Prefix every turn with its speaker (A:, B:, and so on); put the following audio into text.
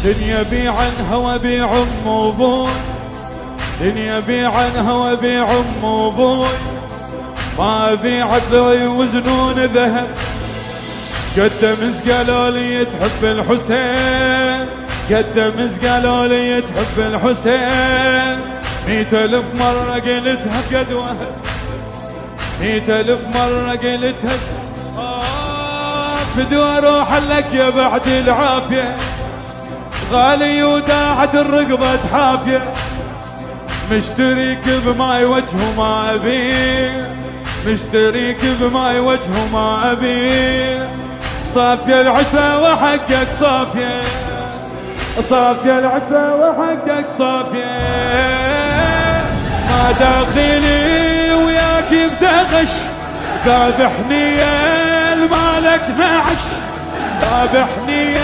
A: دنيا بيع عنها وبيع ام وابوي، دنيا بيع عنها وبيع ام وابوي، ما ابيع عدلي وزنون ذهب. قدم قالوا لي تحب الحسين، قدم قالوا لي تحب الحسين، 100,000 مرة قلتها بقد وهب، 100,000 مرة قلتها فدوى روح لك يا بعد العافية، غالي وداعت الرقبة حافية، مشتريك بماي وجهه ما أبيه، مشتريك بماي وجهه ما أبيه، صافية العشرة وحقك صافية، صافية العشرة وحقك صافية، ما داخلي وياك بدغش، ذابحني المالك نعش، ذابحني